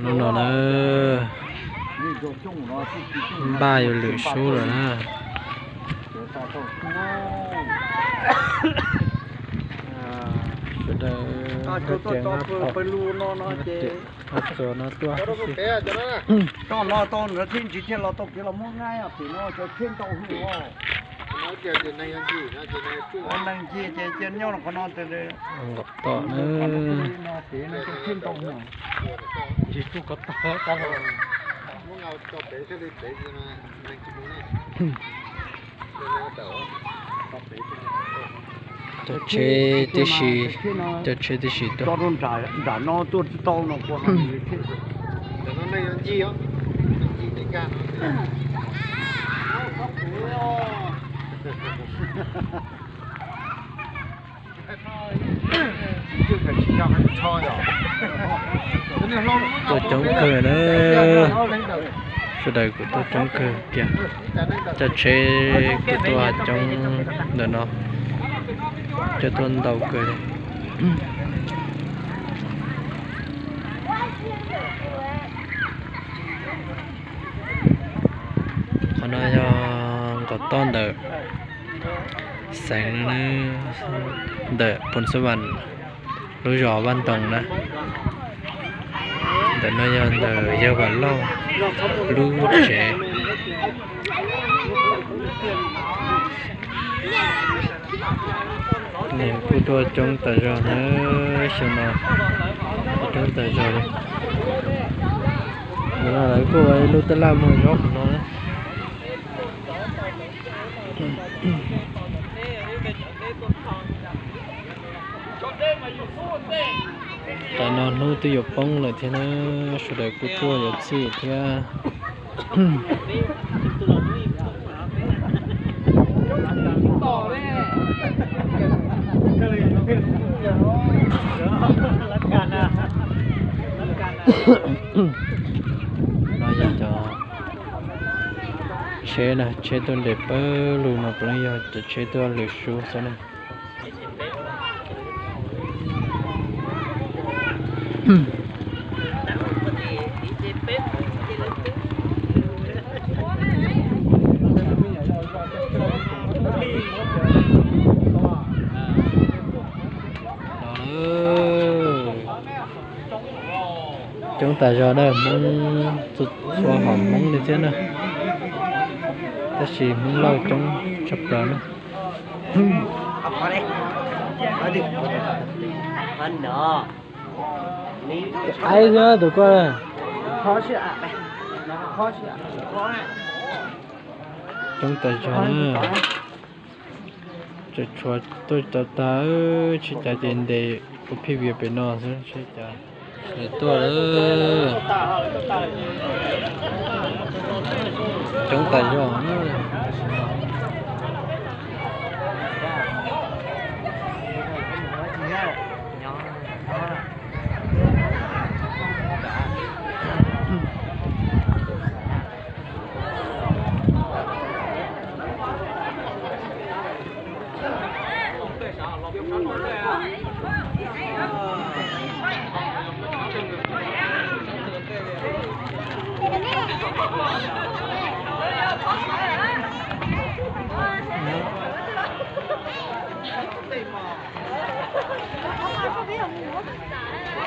nó ba giờ lửa số rồi nè sudah kerja ngapa hấp cho nó tua to lo to nữa thiên chỉ thiên lo to kia là mua ngay à thì nó cho thiên to hư ho nó chơi trên này ăn gì nó chơi này chú ăn đang chơi chơi chơi nhau là con nó từ đây ngọc to nữa nó thì nó cho thiên to hư chỉ chú có to to rồi muốn ngầu cho bé sẽ đi bé gì mà đang chịu này cho chế tí xì cho chế tí xì to luôn trả nó tôi to nó qua nó như thế để nó này ăn gì á gì để cả tôi chống cười nữa số đời của tôi chống cười kìa cho chế của tôi chống để nó cho tôi đầu cười đây còn nói cho có tôn đỡ sáng đỡ bốn số văn lối gió văn tổng đó để nói cho đỡ giờ vẫn lâu lú trẻ này cô tôi trong tờ rò nữa xem nào trong tờ rò đây nó lấy cô ấy lúc tới làm hồi góc của nó đấy tại nó nuôi tôi dục bông lại thế nó số đời của tôi dục gì thì nói giờ cho chế nè chế tôi để bơ luôn mà bây giờ chế tôi lười xuống sao này chúng ta cho đây muốn tụt xóa hỏng muốn đi thế nào ta chỉ muốn lâu trong chập đó nữa ai ra tụi con chúng ta cho nữa cho tôi ta chỉ trả tiền để có phê việc bên nó sẽ trả tôi chúng ta cho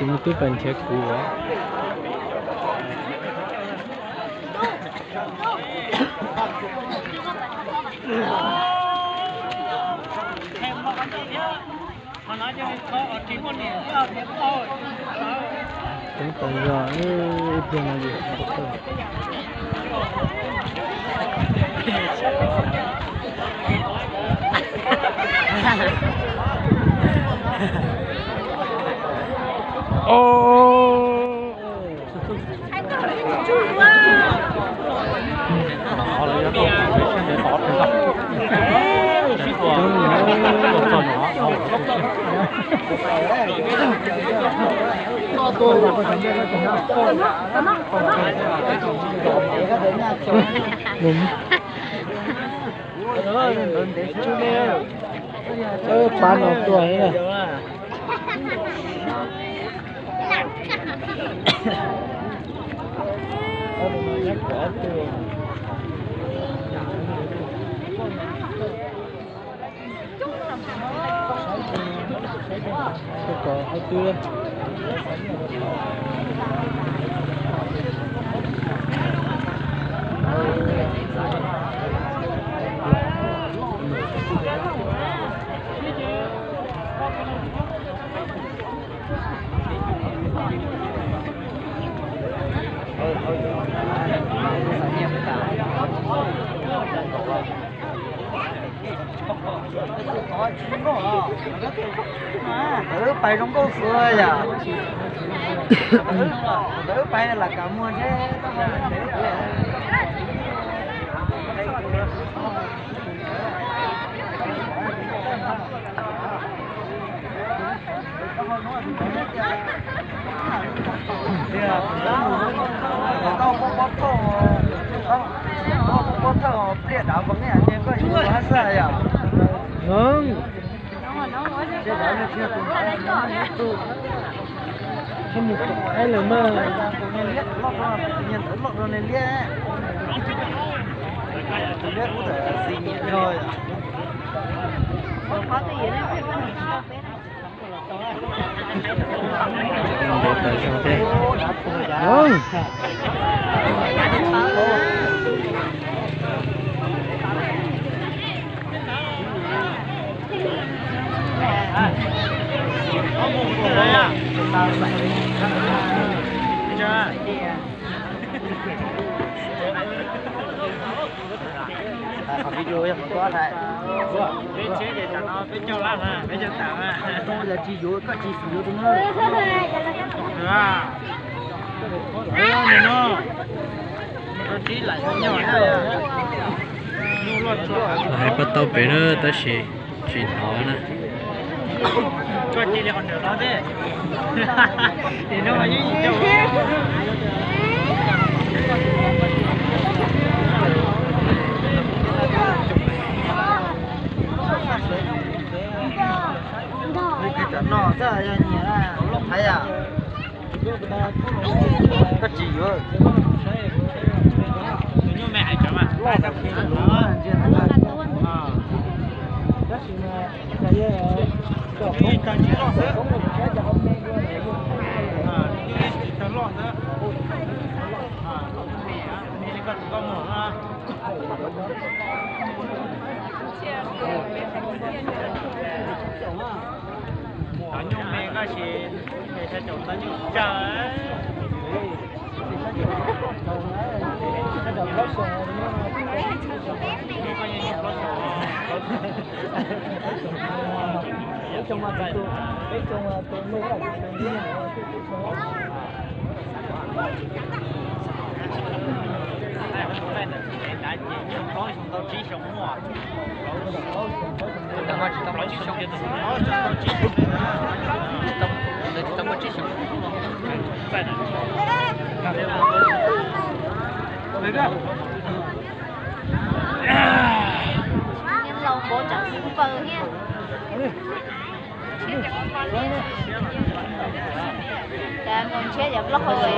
chúng tôi cần check cũ quá chúng ta giờ ít tiền là gì bán một tuổi này có hai tư phải trong câu xưa ya phải là cả mua thế tao có thợ biết đã vấn đề nên có gì quá sợ ya vâng không một ai là mơ nhìn thấy lọt rồi này liếc liếc có thể xì nhẹ thôi để tới trong thế vâng video em có này cái chế để cho nó cái cho lắm à cái cho tặng à tôi là chi dối có chi sử dụng nữa được à nó chỉ lại nhau này à lại bắt đầu bé nữa tới chỉ nó nè cho chị để còn được nó thế thì nó là những gì đâu nó rất là nhiều là thấy à có chỉ rồi như mẹ chấm à nó lâu bố chẳng phờ nha đang ngồi chết dập lóc rồi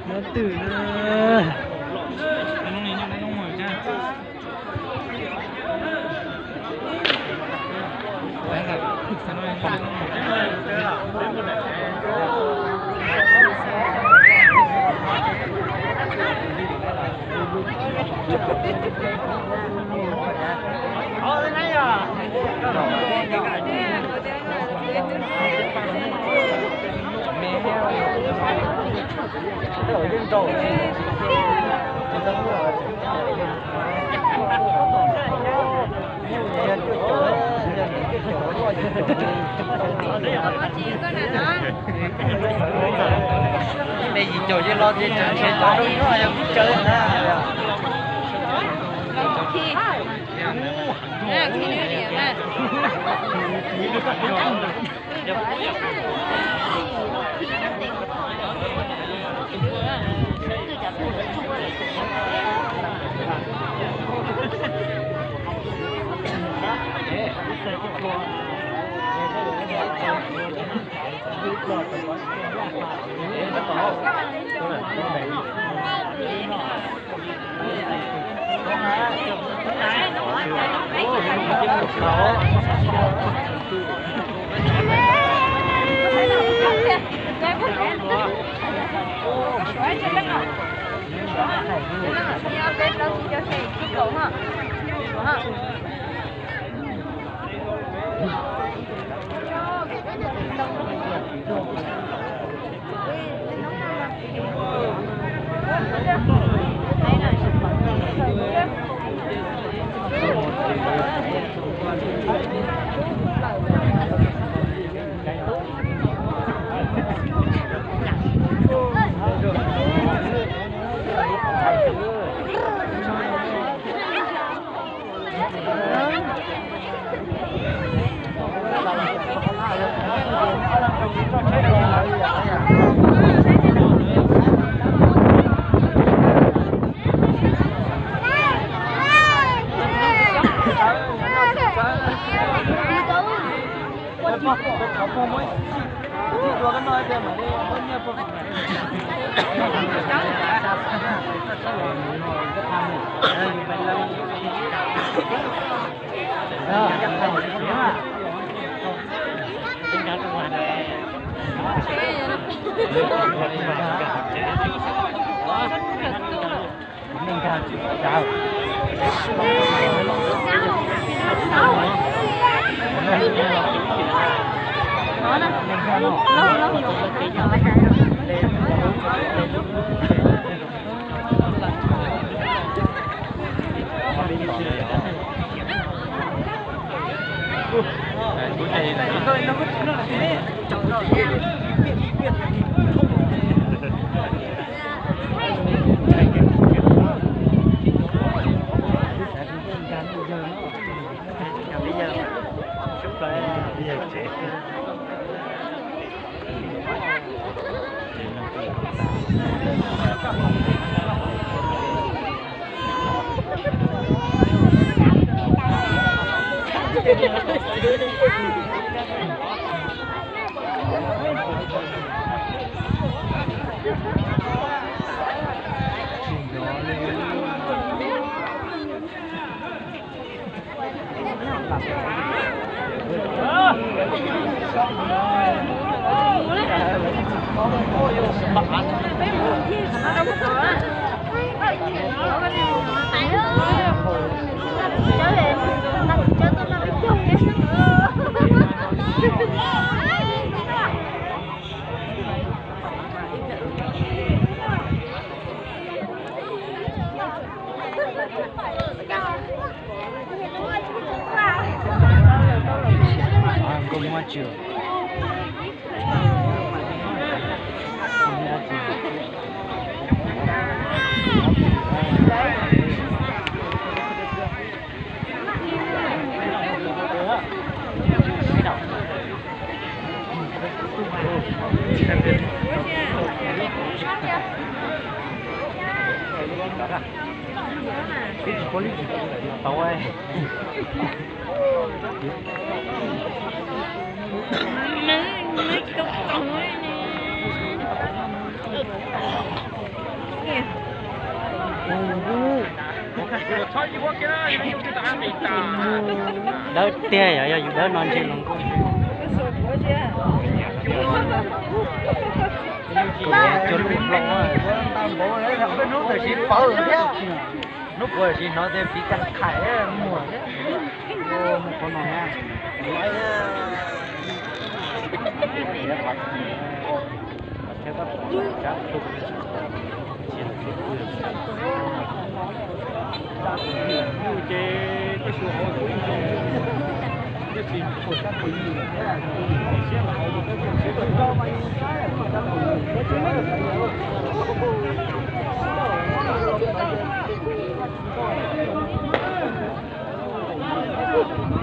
nó từ nữa ở trên cầu có chị có nè nó gì chỗ chứ lo gì chơi cho đúng rồi em chơi nữa khi nè khi nữa đi nè tôi chả biết là chung đỡ tia vậy đỡ non trên lòng con cho lúc lâu á tam bộ đấy là cái nút là chỉ bự chứ nút rồi chỉ nói thêm chỉ cắt khải mùa chứ một con nào nha theo các các tục chiến như chế cái số hộ của cái gì của các quý sẽ là cái chế độ cho mày cái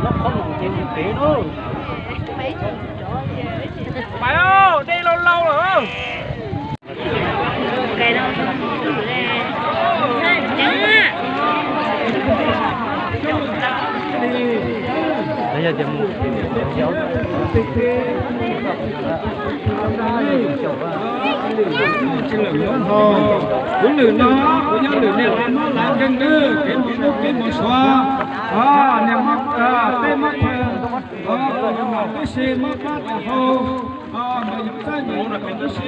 nó có một cái kế nữa. Mày ơi, đi lâu lâu rồi không? Cái đâu Bây giờ chấm dấu. Cũng lửa nó, cũng nhau lửa này nó làm chân nữa, cái một xóa, niềm mắc, tê mắc, cái xe mắc mắc hồ, mà những cái này là cái xe,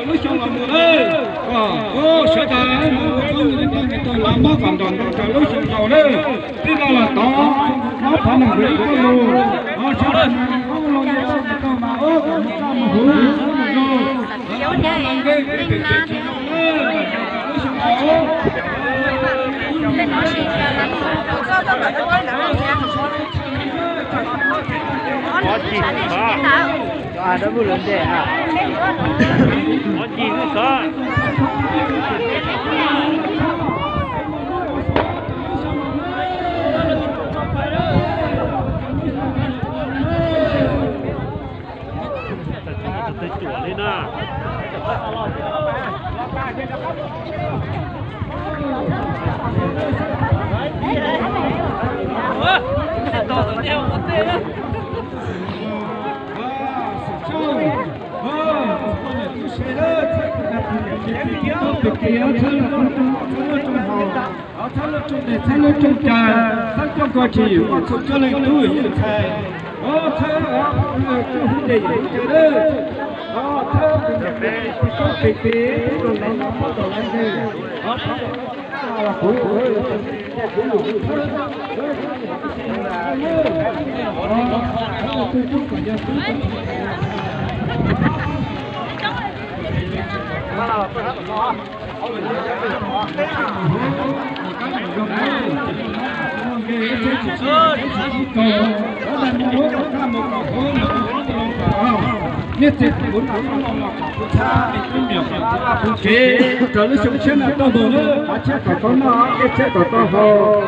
lúc trong lòng người ơi, sẽ ta không người ta làm bao cảm động trong lúc trong đầu đấy, thế là to, nó phải là người có luôn, cho nên không lo gì đâu mà ta mà hú Đó vừa lớn thế à? có gì nữa sao? Tôi chuột lên à? Thay nó trong trà, thay cho coi chỉ, không cho lên túi hiện thay. Thay cái hút để chơi đó. Thay cái tế, rồi nó bắt đầu lên đây. Nhất thiết muốn nói cha mình biểu chế trở lên sống trên là tao bồ nữa mà chết cả con nó cái chết cả tao hồ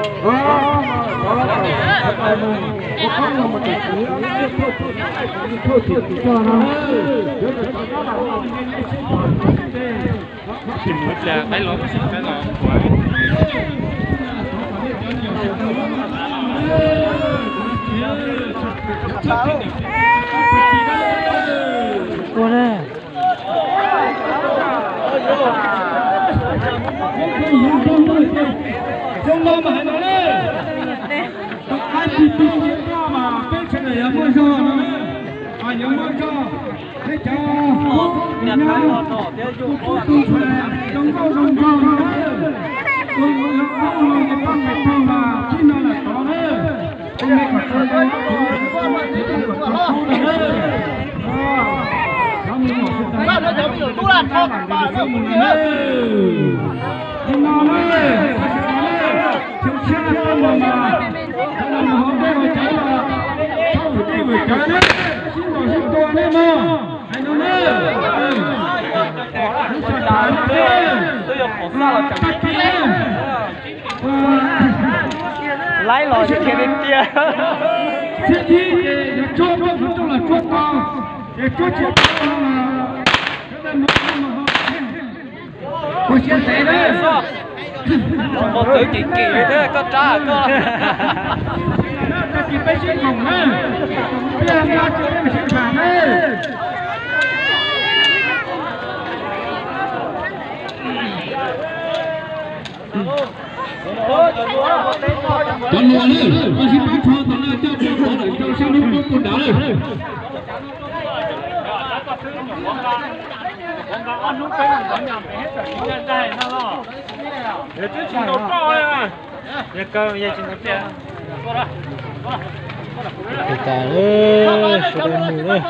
không là một cái gì thôi thì cho nó thì mới là cái lỗi cái lỗi Cô nè. Không lo mà hãy nói lên. Ai thì tìm kiếm ra mà bên trên này ở môi giò nó. Nhớ môi giò. Thế cho. Nhớ. Tôi phải trong câu trong câu nó. Tôi không lo cái con này không mà khi nó là có đấy. Anh ấy phải tôi đây. Nó giống như tú là thọ ba nó cũng nhớ. Anh nói đấy. Chúng ta không mà không hôm nay mà trái là không phải đi về trái đấy. Xin lỗi xin tôi đấy mà. Anh nói đấy. Tôi dùng một sao là chẳng lái lò cho kia bên kia. Xin gì để cho nó không cho là cho tao. Để cho chuyện cô chia sẻ đấy. Một tự kỳ kỳ như thế có trả cơ. Nó chỉ phải xin phòng đấy. Bây giờ ra chưa phải xin phòng đấy. Toàn lùa đi, tôi xin bác cho toàn là cho bộ đội cho sao đi con đảo đi. Ăn lúc cái làm nhầm hết rồi, cái này nó lo. Để chứ chỉ đầu to à. Để cơ giờ chỉ nó Cái ta ơi, số đông mù đây.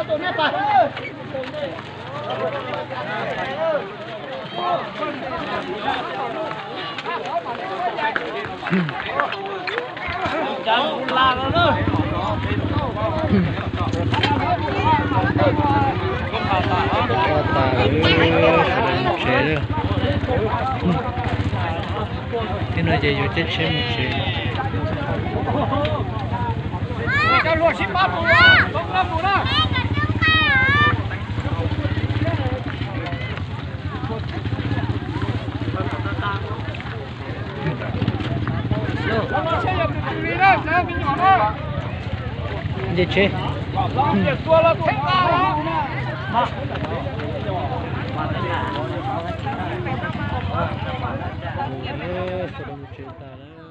Cái nơi gì vô chết xem một xe. Cái lúa chín bát mù đó, không năm mù đó. Gì chứ? Tua là thế nào? Sudah menceritakan.